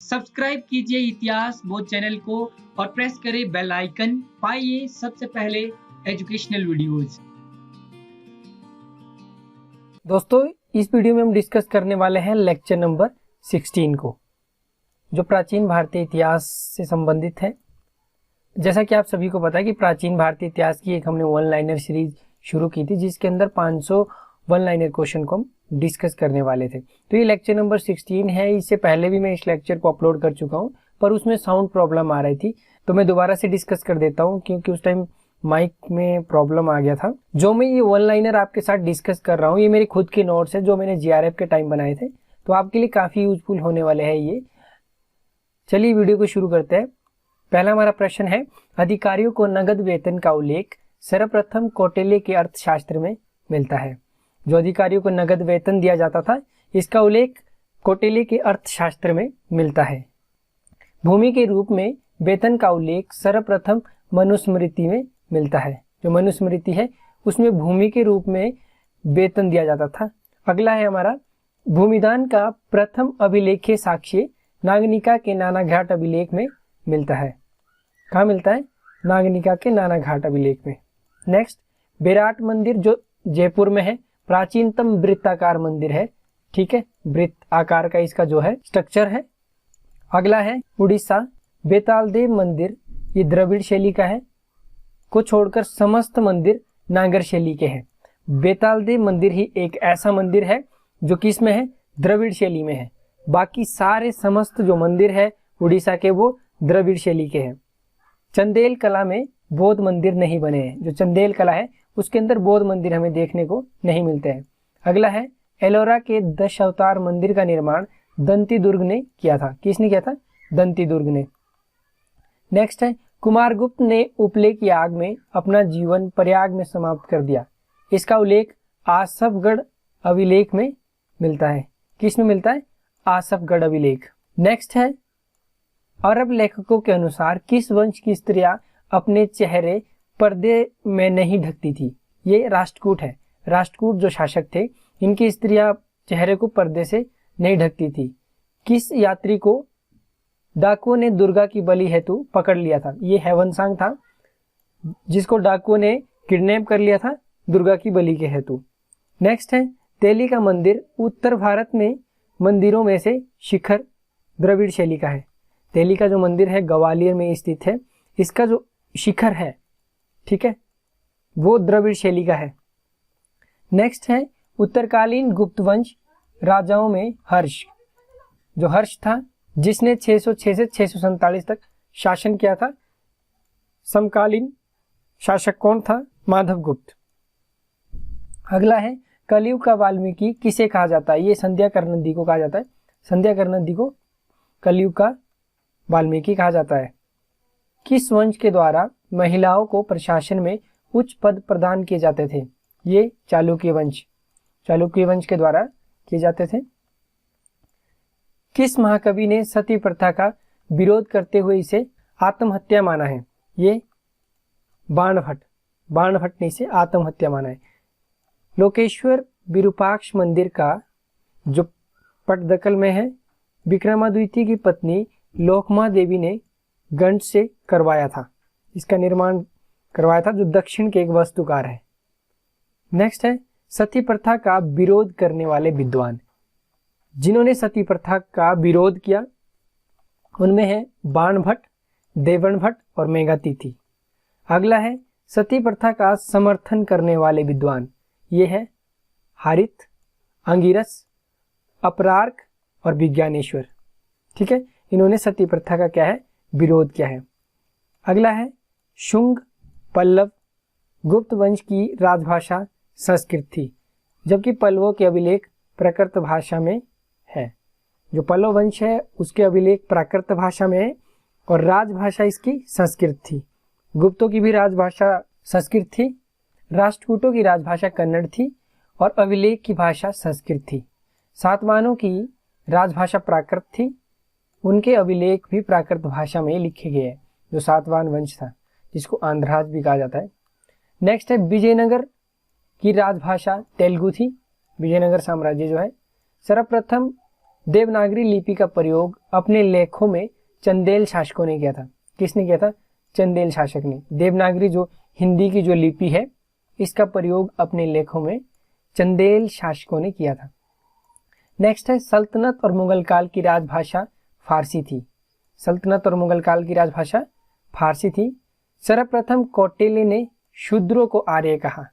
Subscribe कीजिए इतिहास बोध चैनल को और प्रेस करें बेल आइकन। पाइए सबसे पहले एजुकेशनल वीडियोस। दोस्तों, इस वीडियो में हम डिस्कस करने वाले हैं लेक्चर नंबर 16 को, जो प्राचीन भारतीय इतिहास से संबंधित है। जैसा कि आप सभी को पता है कि प्राचीन भारतीय इतिहास की एक हमने वन लाइनर सीरीज शुरू की थी, जिसके अंदर 500 वन लाइनर क्वेश्चन को हम डिस्कस करने वाले थे। तो ये लेक्चर नंबर 16 है। इससे पहले भी मैं इस लेक्चर को अपलोड कर चुका हूँ, पर उसमें साउंड प्रॉब्लम आ रही थी, तो मैं दोबारा से डिस्कस कर देता हूँ क्योंकि उस टाइम माइक में प्रॉब्लम आ गया था। जो मैं ये वन लाइनर आपके साथ डिस्कस कर रहा हूँ, ये मेरे खुद के नोट्स है जो मैंने जीआरएफ के टाइम बनाए थे, तो आपके लिए काफी यूजफुल होने वाले हैं ये। चलिए वीडियो को शुरू करते हैं। पहला हमारा प्रश्न है, अधिकारियों को नगद वेतन का उल्लेख सर्वप्रथम कौटिल्य के अर्थशास्त्र में मिलता है। जो अधिकारियों को नगद वेतन दिया जाता था, इसका उल्लेख कौटिल्य के अर्थशास्त्र में मिलता है। भूमि के रूप में वेतन का उल्लेख सर्वप्रथम मनुस्मृति में मिलता है। जो मनुस्मृति है उसमें भूमि के रूप में वेतन दिया जाता था। अगला है हमारा, भूमिदान का प्रथम अभिलेखीय साक्ष्य नागनिका के नानाघाट अभिलेख में मिलता है। कहाँ मिलता है? नागनिका के नानाघाट अभिलेख में। नेक्स्ट, विराट मंदिर जो जयपुर में है, प्राचीनतम वृत्ताकार मंदिर है। ठीक है, वृत्त आकार का इसका जो है स्ट्रक्चर है। अगला है उड़ीसा, बेताल देव मंदिर, ये द्रविड़ शैली का है, को छोड़कर समस्त मंदिर नागर शैली के हैं। बेताल देव मंदिर ही एक ऐसा मंदिर है जो किस में है? द्रविड़ शैली में है। बाकी सारे समस्त जो मंदिर है उड़ीसा के वो द्रविड़ शैली के हैं। चंदेल कला में बौद्ध मंदिर नहीं बने हैं। जो चंदेल कला है उसके अंदर बौद्ध मंदिर हमें देखने को नहीं मिलते हैं। अगला है, एलोरा के 10 अवतार मंदिर का निर्माण दंती दुर्ग ने किया था। किसने किया था? दंती दुर्ग ने। नेक्स्ट है, कुमारगुप्त ने उपले की आग में अपना जीवन प्रयाग में समाप्त कर दिया। इसका उल्लेख आसफगढ़ अभिलेख में मिलता है। किस में मिलता है? आसफगढ़ अभिलेख। नेक्स्ट है, अरब लेखकों के अनुसार किस वंश की स्त्रियां अपने चेहरे पर्दे में नहीं ढकती थी? ये राष्ट्रकूट है। राष्ट्रकूट जो शासक थे, इनकी स्त्रियां चेहरे को पर्दे से नहीं ढकती थी। किस यात्री को डाकुओं ने दुर्गा की बलि हेतु पकड़ लिया था? ये हेवनसांग था, जिसको डाकुओं ने किडनैप कर लिया था दुर्गा की बलि के हेतु। नेक्स्ट है, तेली का मंदिर उत्तर भारत में मंदिरों में से शिखर द्रविड़ शैली का है। तेली का जो मंदिर है ग्वालियर में स्थित है, इसका जो शिखर है, ठीक है, वो द्रविड़ शैली का है। नेक्स्ट है, उत्तरकालीन गुप्त वंश राजाओं में हर्ष, जो हर्ष था जिसने 606 से 647 तक शासन किया था, समकालीन शासक कौन था? माधव गुप्त। अगला है, कलयुग का वाल्मीकि किसे कहा जाता है? ये संध्या कर्णदी को कहा जाता है। संध्या कर्णदी को कलयुग का वाल्मीकि कहा जाता है। किस वंश के द्वारा महिलाओं को प्रशासन में उच्च पद प्रदान किए जाते थे? ये चालुक्य वंश। चालुक्य वंश के द्वारा किए जाते थे। किस महाकवि ने सती प्रथा का विरोध करते हुए इसे आत्महत्या माना है? ये बाणभट्ट। बाणभट्ट ने इसे आत्महत्या माना है। लोकेश्वर विरूपाक्ष मंदिर का जो पटदकल में है, विक्रमादित्य की पत्नी लोकमा देवी ने गंड से करवाया था। इसका निर्माण करवाया था, जो दक्षिण के एक वास्तुकार है। नेक्स्ट है, सती प्रथा का विरोध करने वाले विद्वान। जिन्होंने सती प्रथा का विरोध किया उनमें है बाणभट्ट, देवणभट्ट और मेघातिथि। अगला है, सती प्रथा का समर्थन करने वाले विद्वान। ये है हारित, अंगिरस, अपरार्क और विज्ञानेश्वर। ठीक है, इन्होंने सती प्रथा का क्या है? विरोध किया है। अगला है, शुंग, पल्लव, गुप्त वंश की राजभाषा संस्कृत थी, जबकि पल्लवों के अभिलेख प्राकृत भाषा में है। जो पल्लव वंश है उसके अभिलेख प्राकृत भाषा में है और राजभाषा इसकी संस्कृत थी। गुप्तों की भी राजभाषा संस्कृत थी, राष्ट्रकूटों की राजभाषा कन्नड़ थी और अभिलेख की भाषा संस्कृत थी। सातवाहनों की राजभाषा प्राकृत थी, उनके अभिलेख भी प्राकृत भाषा में लिखे गए हैं। जो सातवाहन वंश था, जिसको आंध्राज भी कहा जाता है। नेक्स्ट है, विजयनगर की राजभाषा तेलुगु थी। विजयनगर साम्राज्य जो है सर्वप्रथम देवनागरी लिपि का प्रयोग अपने लेखों में चंदेल शासकों ने किया था। किसने किया था? चंदेल शासक ने। देवनागरी जो हिंदी की जो लिपि है, इसका प्रयोग अपने लेखों में चंदेल शासकों ने किया था। नेक्स्ट है, सल्तनत और मुगल काल की राजभाषा फारसी थी। सल्तनत और मुगल काल की राजभाषा फारसी थी। सर्वप्रथम कौटिल्य ने शूद्रों को आर्य कहा।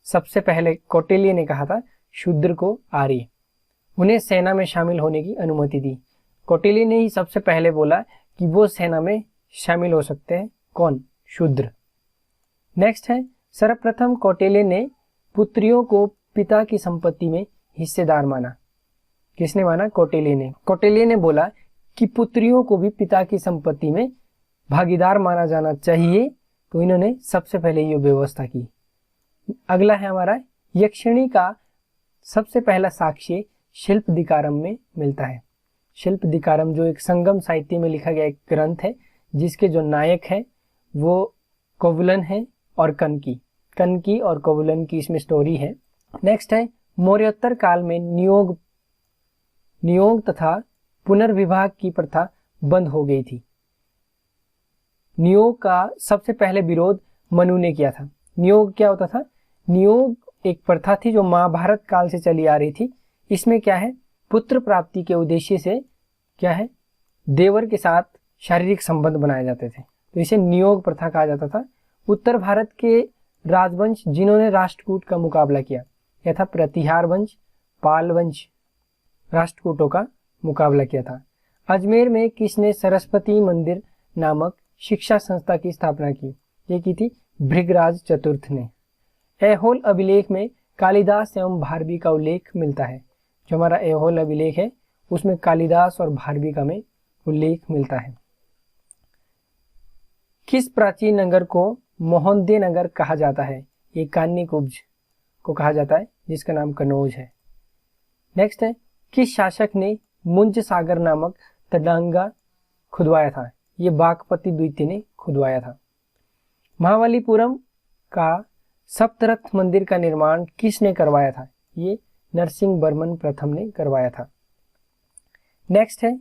सबसे पहले कौटिल्य ने कहा था शूद्र को आर्य। उन्हें सेना में शामिल होने की अनुमति दी। कौटिल्य ने ही सबसे पहले बोला कि वो सेना में शामिल हो सकते हैं। कौन? शूद्र। नेक्स्ट है, सर्वप्रथम कौटिल्य ने पुत्रियों को पिता की संपत्ति में हिस्सेदार माना। किसने माना? कौटिल्य ने। कौटिल्य ने बोला कि पुत्रियों को भी पिता की संपत्ति में भागीदार माना जाना चाहिए, तो इन्होंने सबसे पहले ये व्यवस्था की। अगला है हमारा, यक्षिणी का सबसे पहला साक्ष्य शिल्पदिकारम में मिलता है। शिल्पदिकारम जो एक संगम साहित्य में लिखा गया एक ग्रंथ है, जिसके जो नायक है वो कोवलन है और कनकी और कोवलन की इसमें स्टोरी है। नेक्स्ट है, मौर्योत्तर काल में नियोग तथा पुनर्विवाह की प्रथा बंद हो गई थी। नियोग का सबसे पहले विरोध मनु ने किया था। नियोग क्या होता था? नियोग एक प्रथा थी जो महाभारत काल से चली आ रही थी। इसमें क्या है? पुत्र प्राप्ति के उद्देश्य से क्या है? देवर के साथ शारीरिक संबंध बनाए जाते थे, तो इसे नियोग प्रथा कहा जाता था। उत्तर भारत के राजवंश जिन्होंने राष्ट्रकूट का मुकाबला किया, यह था प्रतिहार वंश, पाल वंश, राष्ट्रकूटों का मुकाबला किया था। अजमेर में किसने सरस्वती मंदिर नामक शिक्षा संस्था की स्थापना की? ये की थी भृगराज चतुर्थ ने। ऐहोल अभिलेख में कालिदास एवं भारवी का उल्लेख मिलता है। जो हमारा ऐहोल अभिलेख है उसमें कालिदास और भारवी का में उल्लेख मिलता है। किस प्राचीन नगर को मोहनदे नगर कहा जाता है? ये कान्यकुब्ज को कहा जाता है, जिसका नाम कनौज है। नेक्स्ट है, किस शासक ने मुंज सागर नामक तडांगा खुदवाया था? ये बागपति द्वितीय ने खुदवाया था। महाबलीपुरम का सप्तरथ मंदिर का निर्माण किसने करवाया था? ये नरसिंह वर्मन प्रथम ने करवाया था। नेक्स्ट है,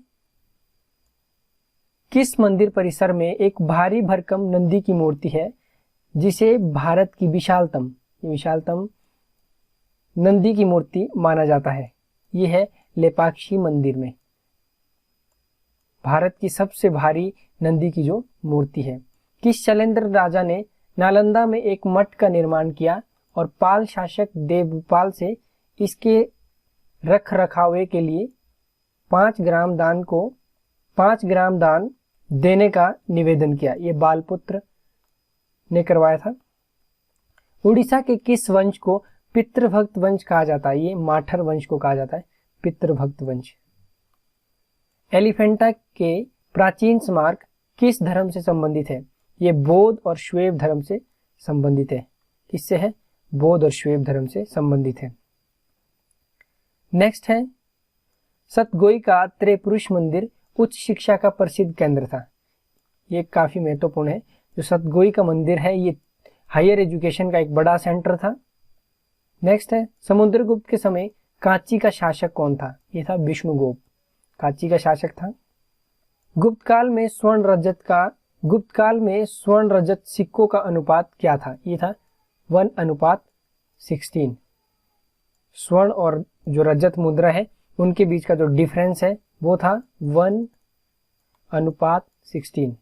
किस मंदिर परिसर में एक भारी भरकम नंदी की मूर्ति है जिसे भारत की विशालतम नंदी की मूर्ति माना जाता है? ये है लेपाक्षी मंदिर में भारत की सबसे भारी नंदी की जो मूर्ति है। किस शैलेंद्र राजा ने नालंदा में एक मठ का निर्माण किया और पाल शासक देवपाल से इसके रख रखावे के लिए 5 ग्राम दान देने का निवेदन किया? ये बालपुत्र ने करवाया था। उड़ीसा के किस वंश को पितृभक्त वंश कहा जाता है? ये माठर वंश को कहा जाता है पितृभक्त वंश। एलिफेंटा के प्राचीन स्मारक किस धर्म से संबंधित है? ये बौद्ध और शैव धर्म से संबंधित है। किससे है? बौद्ध और शैव धर्म से संबंधित है। नेक्स्ट है, सतगोई का त्रिपुरुष मंदिर उच्च शिक्षा का प्रसिद्ध केंद्र था। ये काफी महत्वपूर्ण है। जो सतगोई का मंदिर है ये हायर एजुकेशन का एक बड़ा सेंटर था। नेक्स्ट है, समुद्रगुप्त के समय कांची का शासक कौन था? ये था विष्णुगुप्त, कांची का शासक था। गुप्त काल में स्वर्ण रजत सिक्कों का अनुपात क्या था? ये था 1:16। स्वर्ण और जो रजत मुद्रा है उनके बीच का जो डिफरेंस है वो था 1:16।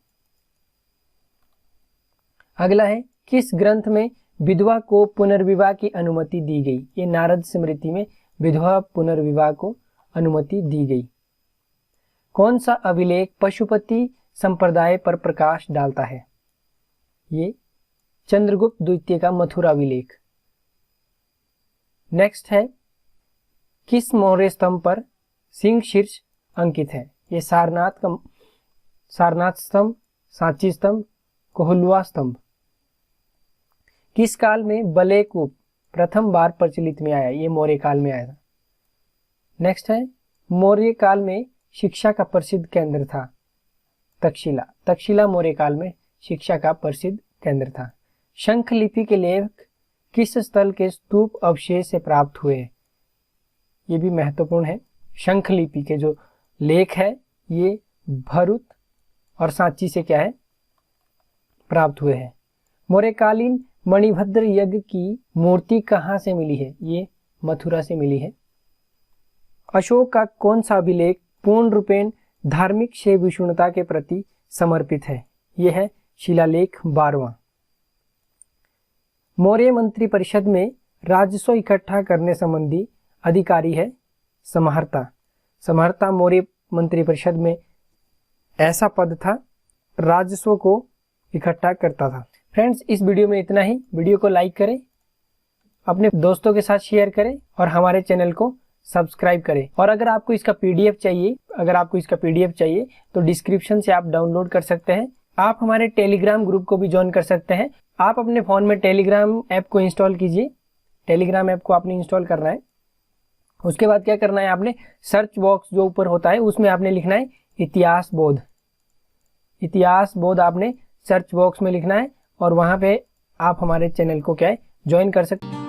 अगला है, किस ग्रंथ में विधवा को पुनर्विवाह की अनुमति दी गई? ये नारद स्मृति में विधवा पुनर्विवाह को अनुमति दी गई। कौन सा अभिलेख पशुपति संप्रदाय पर प्रकाश डालता है? ये चंद्रगुप्त द्वितीय का मथुरा अभिलेख। नेक्स्ट है, किस मौर्य स्तंभ पर सिंह शीर्ष अंकित है? ये सारनाथ स्तंभ, सांची स्तंभ, कोहलुआ स्तंभ। किस काल में बलेकूप प्रथम बार प्रचलित में आया? ये मौर्य काल में आया था। नेक्स्ट है, मौर्य काल में शिक्षा का प्रसिद्ध केंद्र था तक्षशिला। तक्षशिला मौर्य काल में शिक्षा का प्रसिद्ध केंद्र था। शंख लिपि के लेख किस स्थल के स्तूप अवशेष से प्राप्त हुए? ये भी महत्वपूर्ण है। शंख लिपि के जो लेख है ये भरुच और सांची से क्या है प्राप्त हुए हैं। मौर्यकालीन मणिभद्र यज्ञ की मूर्ति कहाँ से मिली है? ये मथुरा से मिली है। अशोक का कौन सा अभिलेख पूर्ण रूपेण धार्मिक सहिष्णुता के प्रति समर्पित है? यह है शिलालेख 12वां। मौर्य मंत्री परिषद में राजस्व इकट्ठा करने संबंधी अधिकारी है समहर्ता। समहर्ता मौर्य मंत्री परिषद में ऐसा पद था, राजस्व को इकट्ठा करता था। फ्रेंड्स, इस वीडियो में इतना ही। वीडियो को लाइक करें, अपने दोस्तों के साथ शेयर करें और हमारे चैनल को सब्सक्राइब करें। और अगर आपको इसका पीडीएफ चाहिए तो डिस्क्रिप्शन से आप डाउनलोड कर सकते हैं। आप हमारे टेलीग्राम ग्रुप को भी ज्वाइन कर सकते हैं। आप अपने फोन में टेलीग्राम ऐप को इंस्टॉल कीजिए। टेलीग्राम ऐप को आपने इंस्टॉल करना है। उसके बाद क्या करना है, आपने सर्च बॉक्स जो ऊपर होता है उसमें आपने लिखना है इतिहास बोध। इतिहास बोध आपने सर्च बॉक्स में लिखना है और वहां पे आप हमारे चैनल को क्या है ज्वाइन कर सकते हैं।